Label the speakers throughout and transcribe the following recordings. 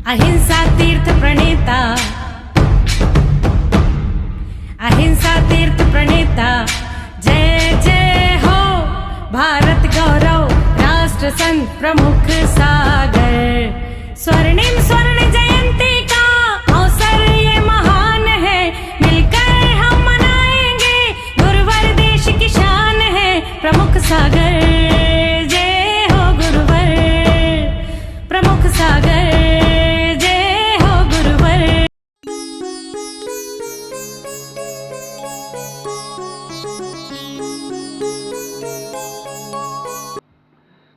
Speaker 1: अहिंसा तीर्थ प्रणेता, अहिंसा तीर्थ प्रणेता, जय जय हो भारत गौरव, राष्ट्र संत प्रमुख सागर। स्वर्णिम स्वर्ण जयंती का अवसर ये महान है, मिलकर हम मनाएंगे, गुरुवर देश की शान है, प्रमुख सागर। जय हो गुरुवर, प्रमुख सागर, जय हो गुरुवर।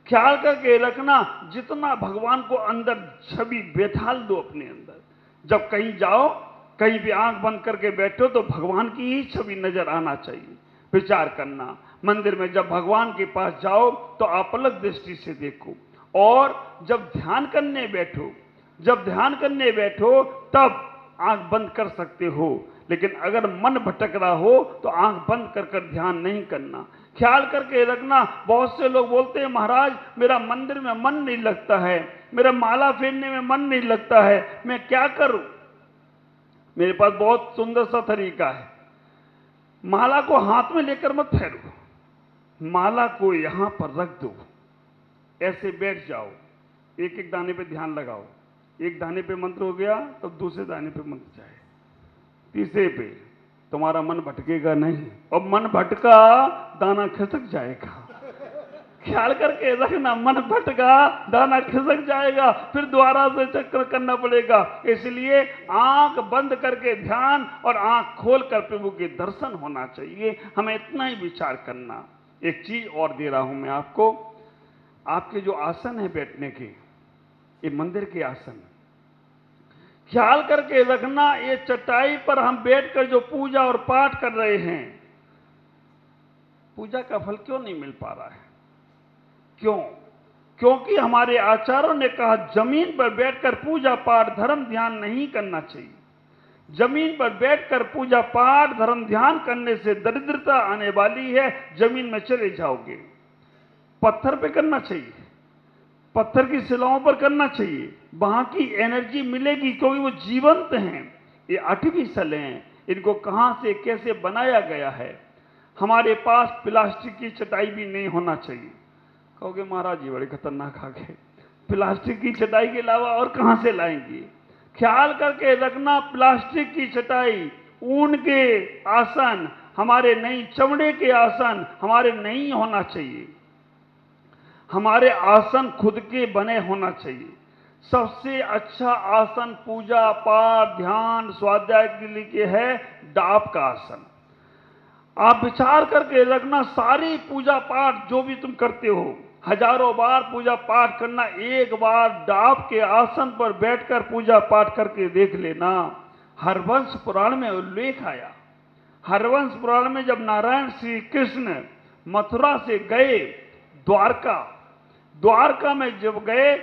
Speaker 2: ख्याल करके रखना, जितना भगवान को अंदर छवि बैठाल दो अपने अंदर। जब कहीं जाओ, कहीं भी आंख बंद करके बैठो तो भगवान की ही छवि नजर आना चाहिए। विचार करना, मंदिर में जब भगवान के पास जाओ तो आप अलग दृष्टि से देखो, और जब ध्यान करने बैठो तब आंख बंद कर सकते हो, लेकिन अगर मन भटक रहा हो तो आंख बंद कर ध्यान नहीं करना। ख्याल करके रखना, बहुत से लोग बोलते हैं महाराज मेरा मंदिर में मन नहीं लगता है, मेरा माला फेरने में मन नहीं लगता है, मैं क्या करूं? मेरे पास बहुत सुंदर सा तरीका है। माला को हाथ में लेकर मत फेरो, माला को यहां पर रख दो, ऐसे बैठ जाओ, एक एक दाने पे ध्यान लगाओ। एक दाने पे मंत्र हो गया, तब दूसरे दाने पे मंत्र जाए, तीसरे पे, तुम्हारा मन भटकेगा नहीं, और मन भटका दाना खिसक जाएगा। ख्याल करके रखना, मन भटका दाना खिसक जाएगा, फिर दोबारा से चक्कर करना पड़ेगा। इसलिए आंख बंद करके ध्यान और आंख खोलकर प्रभु के दर्शन होना चाहिए। हमें इतना ही विचार करना। एक चीज और दे रहा हूं मैं आपको, आपके जो आसन है बैठने के, ये मंदिर के आसन, ख्याल करके रखना, ये चटाई पर हम बैठकर जो पूजा और पाठ कर रहे हैं, पूजा का फल क्यों नहीं मिल पा रहा है? क्यों? क्योंकि हमारे आचार्यों ने कहा जमीन पर बैठकर पूजा पाठ धर्म ध्यान नहीं करना चाहिए। जमीन पर बैठकर पूजा पाठ धर्म ध्यान करने से दरिद्रता आने वाली है, जमीन में चले जाओगे। पत्थर पे करना चाहिए, पत्थर की शिलाओं पर करना चाहिए, वहां की एनर्जी मिलेगी, क्योंकि वो जीवंत हैं। ये आर्टिफिशियल हैं, इनको कहां से कैसे बनाया गया है। हमारे पास प्लास्टिक की चटाई भी नहीं होना चाहिए। कहोगे महाराज जी बड़े खतरनाक आ गए, प्लास्टिक की चटाई के अलावा और कहां से लाएंगे? ख्याल करके रखना, प्लास्टिक की चटाई, ऊन के आसन हमारे नहीं, चमड़े के आसन हमारे नहीं होना चाहिए। हमारे आसन खुद के बने होना चाहिए। सबसे अच्छा आसन पूजा पाठ ध्यान स्वाध्याय के लिए है डाब का आसन। आप विचार करके रखना, सारी पूजा पाठ जो भी तुम करते हो, हजारों बार पूजा पाठ करना, एक बार डाब के आसन पर बैठकर पूजा पाठ करके देख लेना। हरवंश पुराण में उल्लेख आया, हरवंश पुराण में जब नारायण श्री कृष्ण मथुरा से गए द्वारका में जब गए,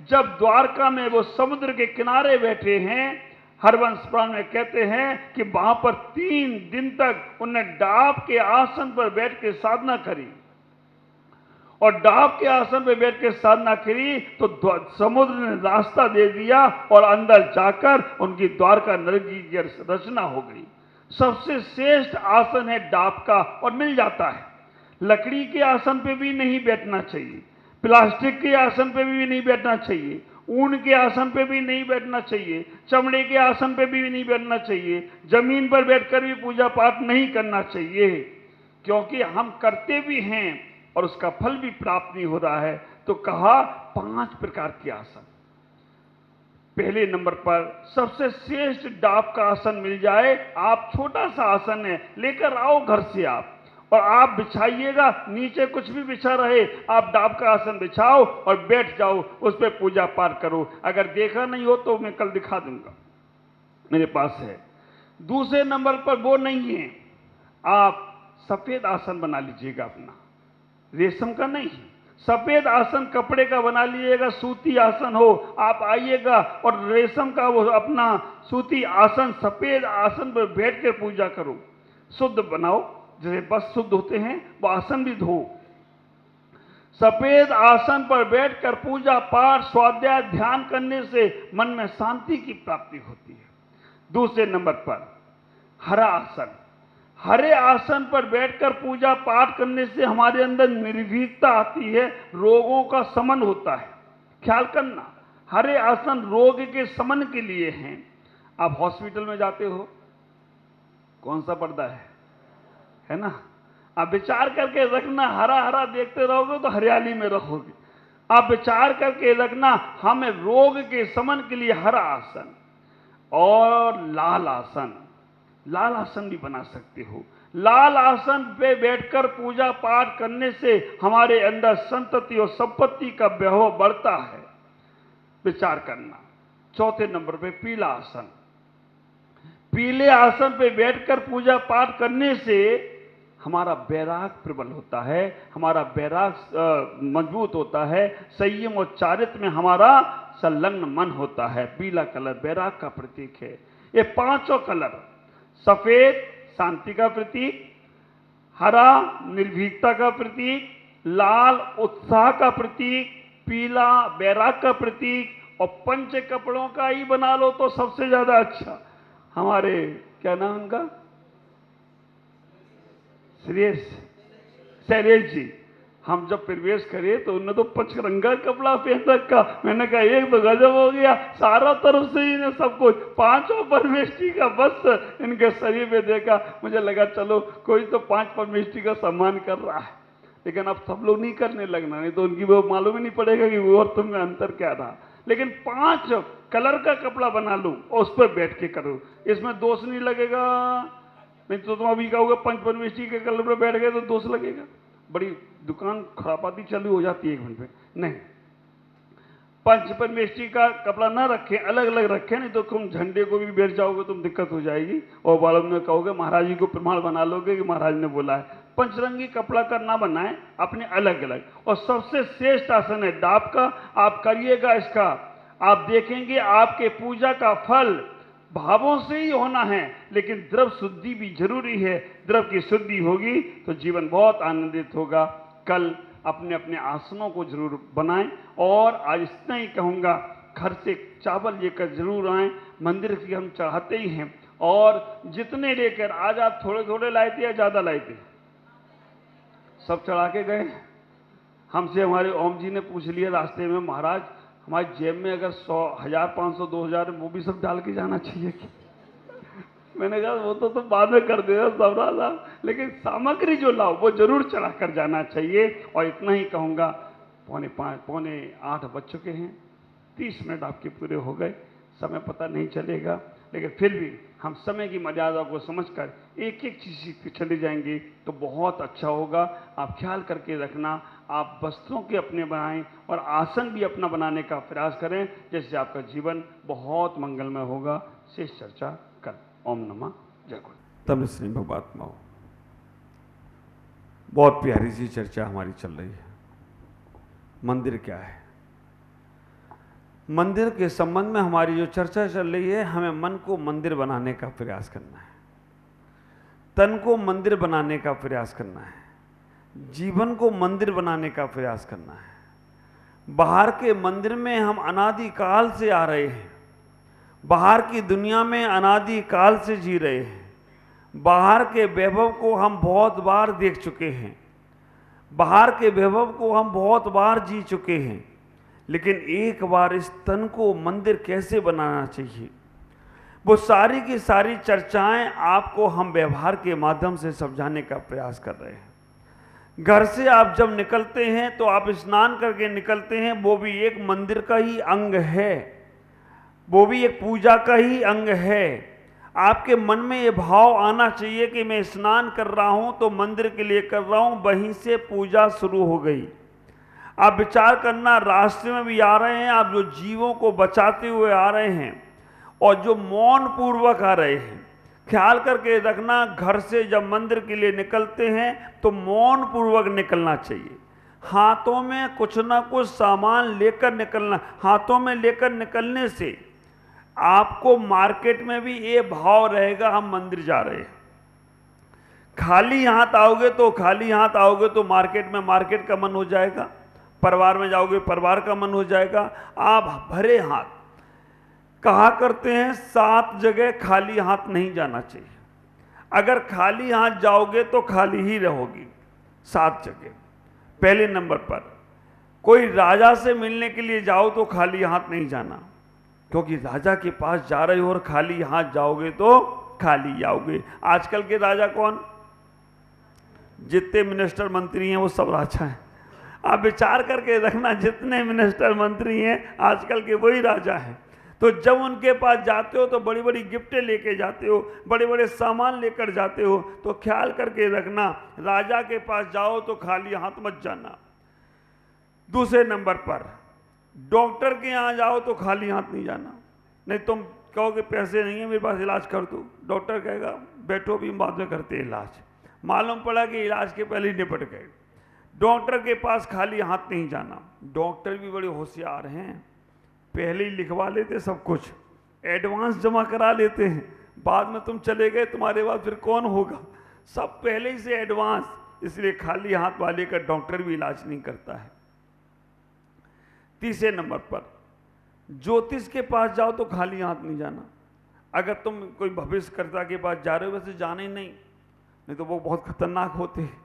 Speaker 2: जब द्वारका में वो समुद्र के किनारे बैठे हैं, हरवंश पुराण में कहते हैं कि वहां पर 3 दिन तक उन्हें डाब के आसन पर बैठ के साधना करी, और डाब के आसन पर बैठ के साधना करी तो समुद्र ने रास्ता दे दिया, और अंदर जाकर उनकी द्वारका नगरी की रचना हो गई। सबसे श्रेष्ठ आसन है डाब का, और मिल जाता है। लकड़ी के आसन पे भी नहीं बैठना चाहिए, प्लास्टिक के आसन पे भी नहीं बैठना चाहिए, ऊन के आसन पे भी नहीं बैठना चाहिए, चमड़े के आसन पे भी नहीं बैठना चाहिए, जमीन पर बैठकर भी पूजा पाठ नहीं करना चाहिए, क्योंकि हम करते भी हैं और उसका फल भी प्राप्त नहीं हो रहा है। तो कहा 5 प्रकार के आसन। पहले नंबर पर सबसे श्रेष्ठ डाब का आसन मिल जाए। आप छोटा सा आसन है, लेकर आओ घर से आप, और आप बिछाइएगा, नीचे कुछ भी बिछा रहे, आप डाब का आसन बिछाओ और बैठ जाओ, उस पर पूजा पाठ करो। अगर देखा नहीं हो तो मैं कल दिखा दूंगा, मेरे पास है। दूसरे नंबर पर वो नहीं है, आप सफेद आसन बना लीजिएगा अपना, रेशम का नहीं, सफेद आसन कपड़े का बना लीजिएगा, सूती आसन हो। आप आइएगा और रेशम का वो अपना सूती आसन, सफेद आसन पर बैठ कर पूजा करो। शुद्ध बनाओ, जैसे बस शुद्ध होते हैं वो आसन भी धो। सफेद आसन पर बैठकर पूजा पाठ स्वाध्याय ध्यान करने से मन में शांति की प्राप्ति होती है। दूसरे नंबर पर हरा आसन। हरे आसन पर बैठकर पूजा पाठ करने से हमारे अंदर निर्भीकता आती है, रोगों का शमन होता है। ख्याल करना, हरे आसन रोग के शमन के लिए हैं। आप हॉस्पिटल में जाते हो, कौन सा पर्दा है ना? आप विचार करके रखना, हरा हरा देखते रहोगे तो हरियाली में रहोगे। आप विचार करके रखना, हमें रोग के शमन के लिए हरा आसन और लाल आसन। लाल आसन भी बना सकते हो। लाल आसन पे बैठकर पूजा पाठ करने से हमारे अंदर संतति और संपत्ति का वैभव बढ़ता है। विचार करना। चौथे नंबर पे पीला आसन। पीले आसन पे बैठकर पूजा पाठ करने से हमारा वैराग प्रबल होता है, हमारा वैराग मजबूत होता है, संयम और चारित्र में हमारा संलग्न मन होता है। पीला कलर वैराग का प्रतीक है। ये पांचों कलर, सफेद शांति का प्रतीक, हरा निर्भीकता का प्रतीक, लाल उत्साह का प्रतीक, पीला वैराग का प्रतीक और पंच कपड़ों का ही बना लो तो सबसे ज्यादा अच्छा। हमारे क्या नाम उनका, शैलेश जी, हम जब प्रवेश करे तो उन्होंने तो पंचरंगा कपड़ा पहन रखा। मैंने कहा एक तो गजब हो गया, सारा तरफ से इन्हें सब कुछ, पांचों परमेष्ठी का वस्त्र इनके शरीर में देखा। मुझे लगा चलो कोई तो पांच परमेष्ठी का सम्मान कर रहा है, लेकिन अब सब लोग नहीं करने लगना, नहीं तो उनकी वो मालूम ही नहीं पड़ेगा कि वो और तुम में अंतर क्या रहा। लेकिन 5 कलर का कपड़ा बना लूं और उस पर बैठ के करो, इसमें दोष नहीं लगेगा। नहीं तो तुम अभी कहोगे पंच परमेष्ठी के कलर पर बैठ गए तो दोष लगेगा। बड़ी दुकान खराबाती चालू हो जाती है 1 मिनट में। नहीं, पंच परमेष्ठी का कपड़ा ना रखें, अलग अलग रखें, नहीं तो तुम झंडे को भी बैठ जाओगे तुम दिक्कत हो जाएगी और बाद में कहोगे महाराज जी को प्रमाण बना लोगे कि महाराज ने बोला है। पंचरंगी कपड़ा का ना बनाए, अपने अलग अलग। और सबसे श्रेष्ठ आसन है डाब का। आप करिएगा इसका, आप देखेंगे आपके पूजा का फल भावों से ही होना है, लेकिन द्रव शुद्धि भी जरूरी है। द्रव की शुद्धि होगी तो जीवन बहुत आनंदित होगा। कल अपने अपने आसनों को जरूर बनाएं और आज इतना ही कहूँगा, घर से चावल लेकर जरूर आएं। मंदिर की हम चाहते ही हैं और जितने लेकर, आज आप थोड़े थोड़े लाए थे या ज़्यादा लाए थे? सब चढ़ा के गए। हमसे हमारे ओम जी ने पूछ लिया रास्ते में, महाराज हमारी जेब में अगर 100, 1000, 500, 2000 वो भी सब डाल के जाना चाहिए कि? मैंने कहा वो तो तुम बाद में कर देगा सब राजा, लेकिन सामग्री जो लाओ वो जरूर चढ़ा कर जाना चाहिए। और इतना ही कहूँगा, 7:45 बज चुके हैं, 30 मिनट आपके पूरे हो गए, समय पता नहीं चलेगा, लेकिन फिर भी हम समय की मर्यादा को समझकर एक एक चीज़ सीखते चले जाएंगे तो बहुत अच्छा होगा। आप ख्याल करके रखना, आप वस्त्रों के अपने बनाएं और आसन भी अपना बनाने का प्रयास करें, जिससे आपका जीवन बहुत मंगलमय होगा। शेष चर्चा कर। ओम नमः जय गुरु।
Speaker 3: तब श्री भगवात्माओं, बहुत प्यारी सी चर्चा हमारी चल रही है। मंदिर क्या है? मंदिर के संबंध में हमारी जो चर्चा चल रही है, हमें मन को मंदिर बनाने का प्रयास करना है, तन को मंदिर बनाने का प्रयास करना है, जीवन को मंदिर बनाने का प्रयास करना है। बाहर के मंदिर में हम अनादिकाल से आ रहे हैं, बाहर की दुनिया में अनादिकाल से जी रहे हैं, बाहर के वैभव को हम बहुत बार देख चुके हैं, बाहर के वैभव को हम बहुत बार जी चुके हैं। लेकिन एक बार इस तन को मंदिर कैसे बनाना चाहिए, वो सारी की सारी चर्चाएं आपको हम व्यवहार के माध्यम से समझाने का प्रयास कर रहे हैं। घर से आप जब निकलते हैं तो आप स्नान करके निकलते हैं, वो भी एक मंदिर का ही अंग है, वो भी एक पूजा का ही अंग है। आपके मन में ये भाव आना चाहिए कि मैं स्नान कर रहा हूं तो मंदिर के लिए कर रहा हूं, वहीं से पूजा शुरू हो गई। आप विचार करना, रास्ते में भी आ रहे हैं, आप जो जीवों को बचाते हुए आ रहे हैं और जो मौन पूर्वक आ रहे हैं, ख्याल करके रखना, घर से जब मंदिर के लिए निकलते हैं तो मौन पूर्वक निकलना चाहिए। हाथों में कुछ ना कुछ सामान लेकर निकलना। हाथों में लेकर निकलने से आपको मार्केट में भी ये भाव रहेगा हम मंदिर जा रहे हैं। खाली हाथ आओगे तो मार्केट में मार्केट का मन हो जाएगा। परिवार में जाओगे परिवार का मन हो जाएगा। आप भरे हाथ, कहा करते हैं 7 जगह खाली हाथ नहीं जाना चाहिए। अगर खाली हाथ जाओगे तो खाली ही रहोगी 7 जगह। पहले नंबर पर कोई राजा से मिलने के लिए जाओ तो खाली हाथ नहीं जाना, क्योंकि राजा के पास जा रहे हो और खाली हाथ जाओगे तो खाली आओगे। आजकल के राजा कौन? जितने मिनिस्टर मंत्री हैं वो सब राजा हैं। आप विचार करके रखना, जितने मिनिस्टर मंत्री हैं आजकल के वही राजा हैं। तो जब उनके पास जाते हो तो बड़ी बड़ी गिफ्टें लेके जाते हो, बड़े बड़े सामान लेकर जाते हो, तो ख्याल करके रखना राजा के पास जाओ तो खाली हाथ मत जाना। दूसरे नंबर पर डॉक्टर के यहाँ जाओ तो खाली हाथ नहीं जाना। नहीं तुम कहोगे पैसे नहीं है मेरे पास, इलाज कर दो, डॉक्टर कहेगा बैठो भी बाद में करते इलाज। मालूम पड़ा कि इलाज के पहले ही निपट गए। डॉक्टर के पास खाली हाथ नहीं जाना। डॉक्टर भी बड़े होशियार हैं, पहले ही लिखवा लेते सब कुछ, एडवांस जमा करा लेते हैं, बाद में तुम चले गए तुम्हारे बाद फिर कौन होगा, सब पहले ही से एडवांस। इसलिए खाली हाथ वाले का डॉक्टर भी इलाज नहीं करता है। तीसरे नंबर पर ज्योतिष के पास जाओ तो खाली हाथ नहीं जाना। अगर तुम कोई भविष्यकर्ता के पास जा रहे हो, वैसे जाना ही नहीं तो वो बहुत खतरनाक होते हैं।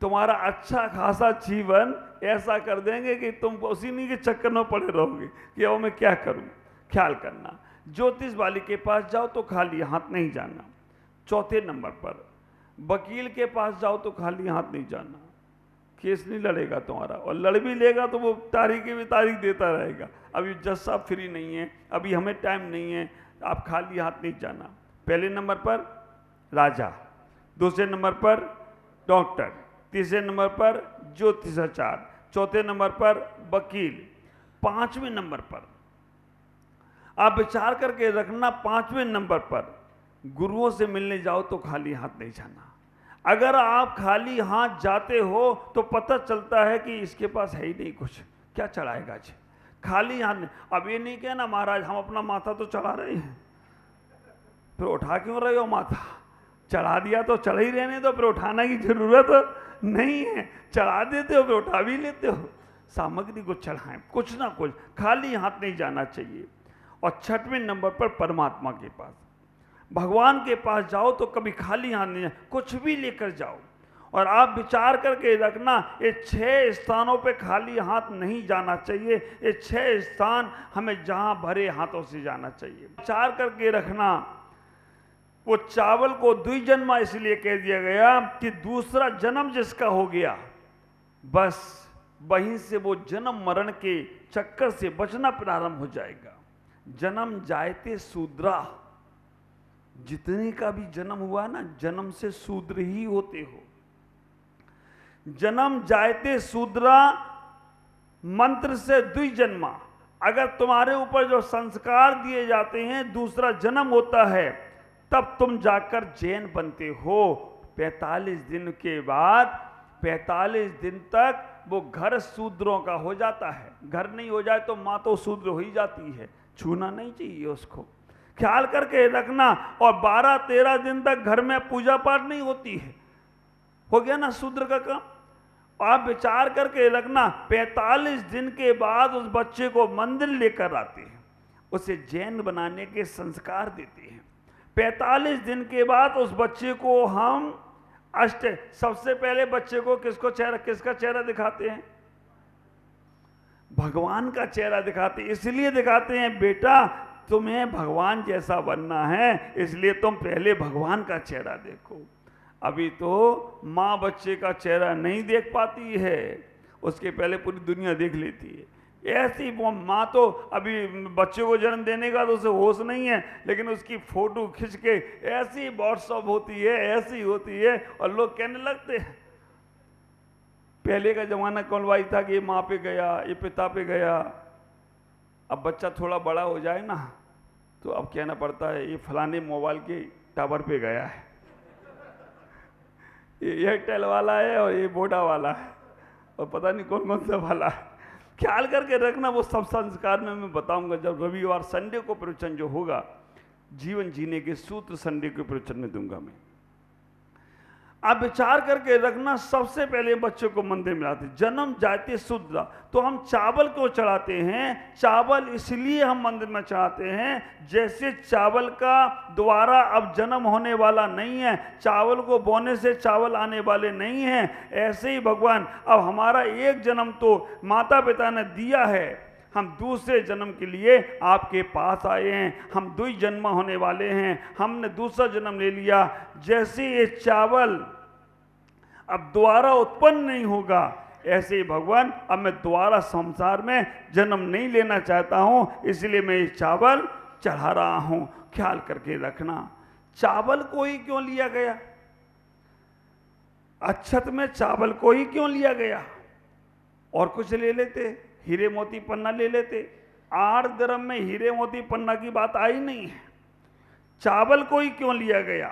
Speaker 3: तुम्हारा अच्छा खासा जीवन ऐसा कर देंगे कि तुम उसी नहीं के चक्कर में पड़े रहोगे कि अब मैं क्या करूं। ख्याल करना, ज्योतिष वाले के पास जाओ तो खाली हाथ नहीं जाना। चौथे नंबर पर वकील के पास जाओ तो खाली हाथ नहीं जाना। केस नहीं लड़ेगा तुम्हारा, और लड़ भी लेगा तो वो तारीख भी तारीख देता रहेगा। अभी जज साहब फ्री नहीं है, अभी हमें टाइम नहीं है, आप खाली हाथ नहीं जाना। पहले नंबर पर राजा, दूसरे नंबर पर डॉक्टर, तीसरे नंबर पर ज्योतिषाचार्य, चौथे नंबर पर वकील, पांचवें नंबर पर आप विचार करके रखना, पांचवें नंबर पर गुरुओं से मिलने जाओ तो खाली हाथ नहीं जाना। अगर आप खाली हाथ जाते हो तो पता चलता है कि इसके पास है ही नहीं कुछ, क्या चढ़ाएगा जी, खाली हाथ नहीं। अब ये नहीं कहना महाराज हम अपना माथा तो चढ़ा रहे हैं, फिर उठा क्यों रहे हो माथा, चढ़ा दिया तो चढ़ ही रहने दो, फिर उठाने की जरूरत नहीं है, चढ़ा देते हो फिर उठा भी लेते हो। सामग्री को चढ़ाएं, कुछ ना कुछ, खाली हाथ नहीं जाना चाहिए। और छठवें नंबर पर परमात्मा के पास, भगवान के पास जाओ तो कभी खाली हाथ नहीं, कुछ भी लेकर जाओ। और आप विचार करके रखना, ये 6 स्थानों पे खाली हाथ नहीं जाना चाहिए। ये 6 स्थान हमें जहां भरे हाथों से जाना चाहिए। विचार करके रखना, वो चावल को द्विजन्मा इसलिए कह दिया गया कि दूसरा जन्म जिसका हो गया, बस वहीं से वो जन्म मरण के चक्कर से बचना प्रारंभ हो जाएगा। जन्म जायते शूद्रा, जितने का भी जन्म हुआ ना, जन्म से शूद्र ही होते हो। जन्म जायते शूद्रा मंत्र से द्विजन्मा, अगर तुम्हारे ऊपर जो संस्कार दिए जाते हैं दूसरा जन्म होता है, तब तुम जाकर जैन बनते हो। 45 दिन के बाद 45 दिन तक वो घर शूद्रों का हो जाता है। घर नहीं हो जाए तो माँ तो शूद्र हो ही जाती है, छूना नहीं चाहिए उसको, ख्याल करके रखना। और 12-13 दिन तक घर में पूजा पाठ नहीं होती है, हो गया ना शूद्र का काम। आप विचार करके रखना, 45 दिन के बाद उस बच्चे को मंदिर लेकर आते हैं, उसे जैन बनाने के संस्कार देते हैं। 45 दिन के बाद उस बच्चे को हम सबसे पहले बच्चे को किसका चेहरा दिखाते हैं? भगवान का चेहरा दिखाते हैं। इसलिए दिखाते हैं बेटा तुम्हें भगवान जैसा बनना है, इसलिए तुम पहले भगवान का चेहरा देखो। अभी तो माँ बच्चे का चेहरा नहीं देख पाती है, उसके पहले पूरी दुनिया देख लेती है। ऐसी वो माँ तो अभी बच्चे को जन्म देने का तो उसे होश नहीं है, लेकिन उसकी फोटो खींच के ऐसी व्हाट्सअप होती है, ऐसी होती है, और लोग कहने लगते हैं पहले का जमाना कौनवाई था कि ये माँ पे गया, ये पिता पे गया। अब बच्चा थोड़ा बड़ा हो जाए ना तो अब कहना पड़ता है ये फलाने मोबाइल के टावर पे गया है, ये एयरटेल वाला है और ये वोडा वाला है, और पता नहीं कौन कौन सा वाला है। ख्याल करके रखना, वो सब संस्कार में मैं बताऊंगा जब रविवार संडे को प्रवचन जो होगा, जीवन जीने के सूत्र संडे के प्रवचन में दूंगा मैं। आप विचार करके रखना, सबसे पहले बच्चों को मंदिर में लाते, जन्म जाते शुद्ध, तो हम चावल क्यों चढ़ाते हैं? चावल इसलिए हम मंदिर में चढ़ाते हैं, जैसे चावल का दोबारा अब जन्म होने वाला नहीं है, चावल को बोने से चावल आने वाले नहीं हैं, ऐसे ही भगवान अब हमारा एक जन्म तो माता पिता ने दिया है, हम दूसरे जन्म के लिए आपके पास आए हैं, हम दुई जन्म होने वाले हैं, हमने दूसरा जन्म ले लिया। जैसे ये चावल अब दोबारा उत्पन्न नहीं होगा, ऐसे ही भगवान अब मैं दोबारा संसार में जन्म नहीं लेना चाहता हूं, इसलिए मैं ये चावल चढ़ा रहा हूं। ख्याल करके रखना, चावल को ही क्यों लिया गया? अक्षत में चावल को ही क्यों लिया गया? और कुछ ले लेते, हीरे मोती पन्ना ले लेते। 8 दिरहम में हीरे मोती पन्ना की बात आई नहीं है, चावल को ही क्यों लिया गया?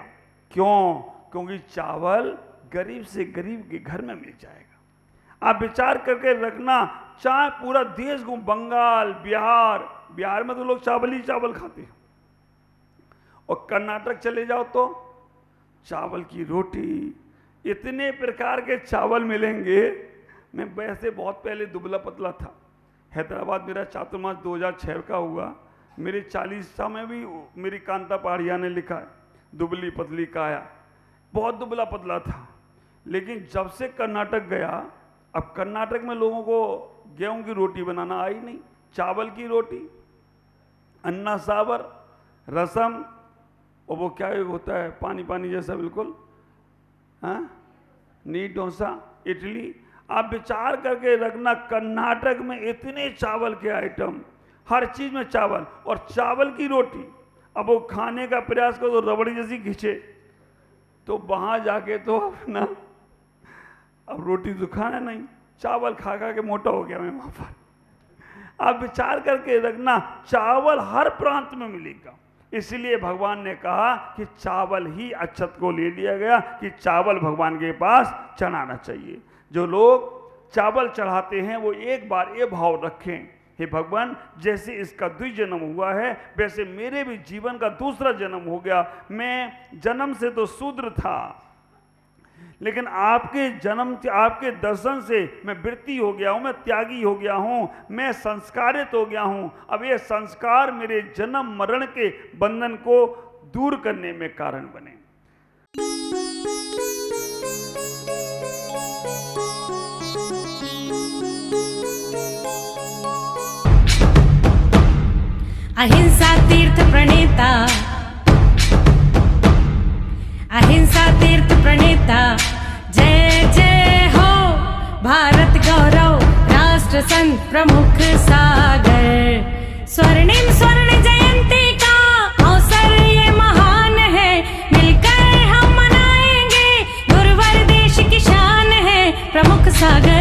Speaker 3: क्यों? क्योंकि चावल गरीब से गरीब के घर में मिल जाएगा। आप विचार करके रखना, चाहे पूरा देश घूम, बंगाल, बिहार में तो लोग चावल ही चावल खाते हैं, और कर्नाटक चले जाओ तो चावल की रोटी, इतने प्रकार के चावल मिलेंगे। मैं वैसे बहुत पहले दुबला पतला था, हैदराबाद मेरा चातुर्मास 2006 का हुआ, मेरे 40 में भी मेरी कांता पहाड़िया ने लिखा है, दुबली पतली काया, बहुत दुबला पतला था। लेकिन जब से कर्नाटक गया, अब कर्नाटक में लोगों को गेहूं की रोटी बनाना आई नहीं, चावल की रोटी, अन्ना सावर, रसम, और वो क्या होता है पानी पानी जैसा बिल्कुल, हाँ, नीट डोसा, इडली। आप विचार करके रखना, कर्नाटक में इतने चावल के आइटम, हर चीज में चावल, और चावल की रोटी। अब वो खाने का प्रयास करो तो रबड़ी जैसी खींचे, तो वहां जाके तो अपना अब रोटी तो खाना नहीं, चावल खा खा के मोटा हो गया मैं वहां पर। आप विचार करके रखना, चावल हर प्रांत में मिलेगा, इसलिए भगवान ने कहा कि चावल ही अक्षत को ले लिया गया, कि चावल भगवान के पास चढ़ाना चाहिए। जो लोग चावल चढ़ाते हैं वो एक बार ये भाव रखें, हे भगवान, जैसे इसका द्विजन्म हुआ है, वैसे मेरे भी जीवन का दूसरा जन्म हो गया। मैं जन्म से तो शूद्र था, लेकिन आपके जन्म, आपके दर्शन से मैं वृत्ति हो गया हूं, मैं त्यागी हो गया हूं, मैं संस्कारित हो गया हूं। अब ये संस्कार मेरे जन्म मरण के बंधन को दूर करने में कारण बने।
Speaker 1: अहिंसा तीर्थ प्रणेता, अहिंसा तीर्थ प्रणेता, जय जय हो भारत गौरव, राष्ट्र संत प्रमुख सागर। स्वर्णिम स्वर्ण जयंती का अवसर ये महान है, मिलकर हम मनाएंगे, गुरुवर देश की शान है प्रमुख सागर।